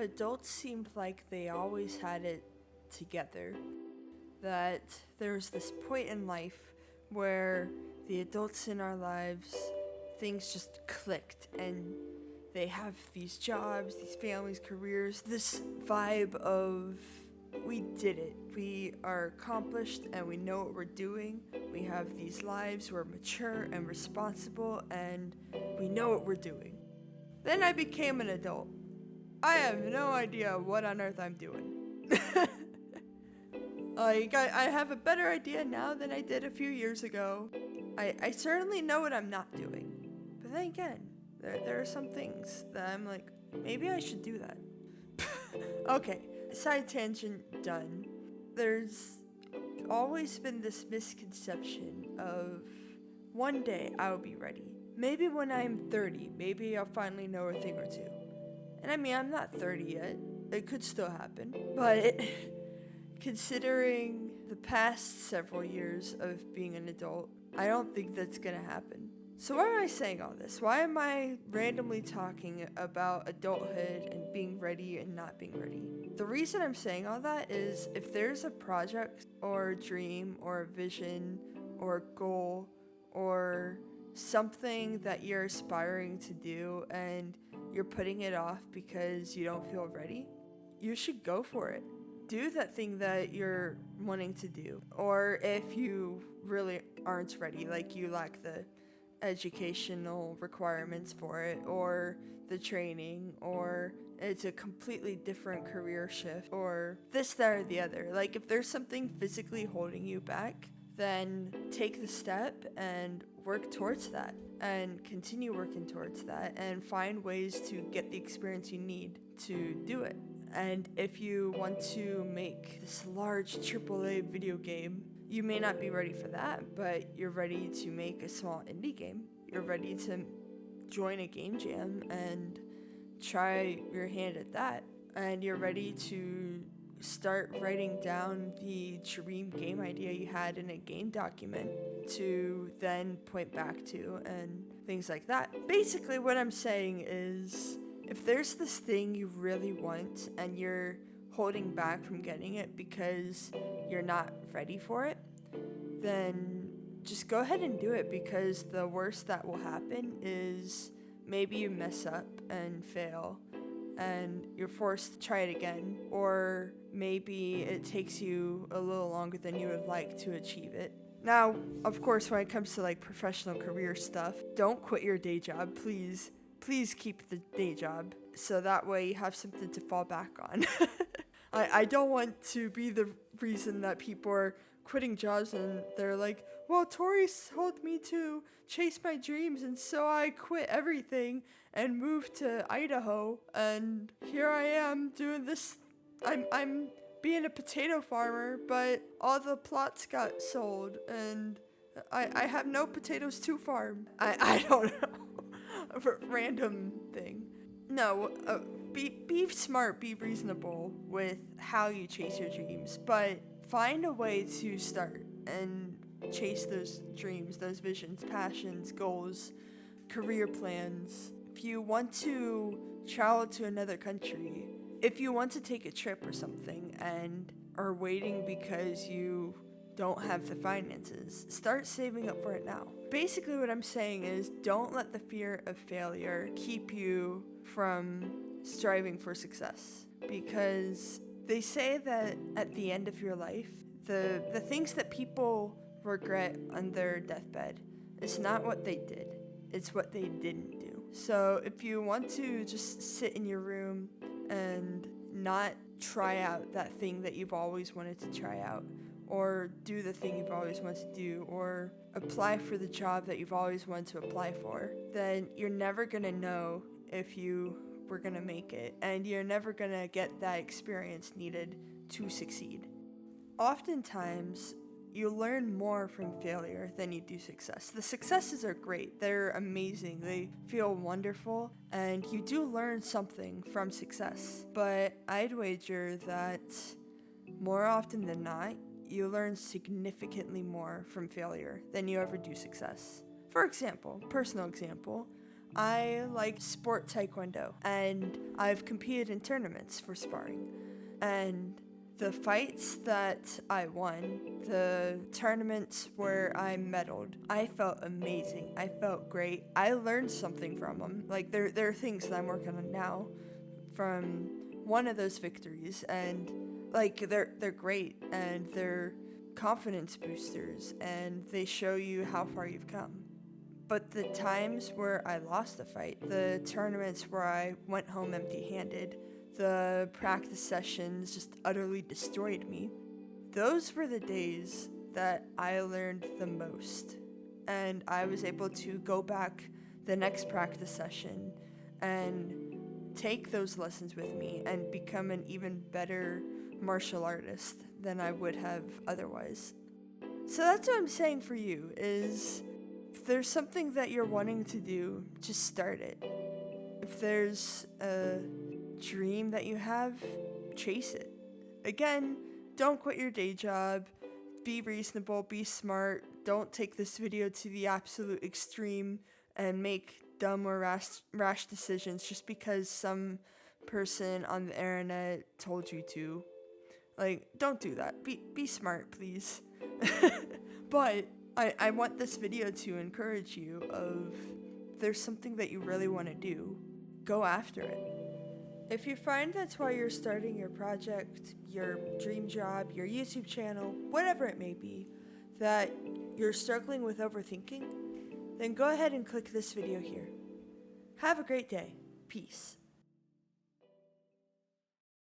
Adults seemed like they always had it together. That there was this point in life where the adults in our lives, things just clicked and they have these jobs, these families, careers, this vibe of we did it. We are accomplished and we know what we're doing. We have these lives, we're mature and responsible and we know what we're doing. Then I became an adult. I have no idea what on earth I'm doing. I have a better idea now than I did a few years ago. I certainly know what I'm not doing. But then again, there are some things that I'm like, maybe I should do that. Okay, side tangent done. There's always been this misconception of one day I'll be ready. Maybe when I'm 30, maybe I'll finally know a thing or two. And I mean, I'm not 30 yet. It could still happen. But considering the past several years of being an adult, I don't think that's gonna happen. So why am I saying all this? Why am I randomly talking about adulthood and being ready and not being ready? The reason I'm saying all that is if there's a project or a dream or a vision or a goal or something that you're aspiring to do and you're putting it off because you don't feel ready, you should go for it. Do that thing that you're wanting to do. Or if you really aren't ready, like you lack the educational requirements for it, or the training, or it's a completely different career shift, or this, that, or the other. Like if there's something physically holding you back, then take the step and work towards that and continue working towards that and find ways to get the experience you need to do it. And if you want to make this large AAA video game, you may not be ready for that, but you're ready to make a small indie game. You're ready to join a game jam and try your hand at that. And you're ready to start writing down the dream game idea you had in a game document to then point back to and things like that. Basically, what I'm saying is if there's this thing you really want and you're holding back from getting it because you're not ready for it, then just go ahead and do it, because the worst that will happen is maybe you mess up and fail and you're forced to try it again, or maybe it takes you a little longer than you would like to achieve it. Now, of course, when it comes to like professional career stuff, don't quit your day job, please. Please keep the day job so that way you have something to fall back on. I don't want to be the reason that people are quitting jobs and they're like, well, Tori told me to chase my dreams and so I quit everything and moved to Idaho and here I am doing this. I'm being a potato farmer, but all the plots got sold and I have no potatoes to farm. I don't know. A random thing. No, be smart, be reasonable with how you chase your dreams, but find a way to start and chase those dreams, those visions, passions, goals, career plans. If you want to travel to another country, if you want to take a trip or something and are waiting because you don't have the finances, start saving up for it now. Basically what I'm saying is don't let the fear of failure keep you from striving for success, because they say that at the end of your life, the things that people regret on their deathbed, it's not what they did, it's what they didn't do. So if you want to just sit in your room and not try out that thing that you've always wanted to try out, or do the thing you've always wanted to do, or apply for the job that you've always wanted to apply for, then you're never gonna know if you were gonna make it, and you're never gonna get that experience needed to succeed. Oftentimes, you learn more from failure than you do success. The successes are great, they're amazing, they feel wonderful, and you do learn something from success. But I'd wager that more often than not, you learn significantly more from failure than you ever do success. For example, personal example, I like sport taekwondo, and I've competed in tournaments for sparring. And the fights that I won, the tournaments where I medaled, I felt amazing. I felt great. I learned something from them. Like, there are things that I'm working on now from one of those victories, and like they're great, and they're confidence boosters, and they show you how far you've come. But the times where I lost a fight, the tournaments where I went home empty-handed, the practice sessions just utterly destroyed me, those were the days that I learned the most. And I was able to go back the next practice session and take those lessons with me and become an even better martial artist than I would have otherwise. So that's what I'm saying for you is, if there's something that you're wanting to do, just start it. If there's a dream that you have, chase it. Again, don't quit your day job. Be reasonable, be smart. Don't take this video to the absolute extreme and make dumb or rash decisions just because some person on the internet told you to. Like, don't do that. Be smart, please. But I want this video to encourage you of, if there's something that you really want to do, go after it. If you find that's why you're starting your project, your dream job, your YouTube channel, whatever it may be, that you're struggling with overthinking, then go ahead and click this video here. Have a great day. Peace.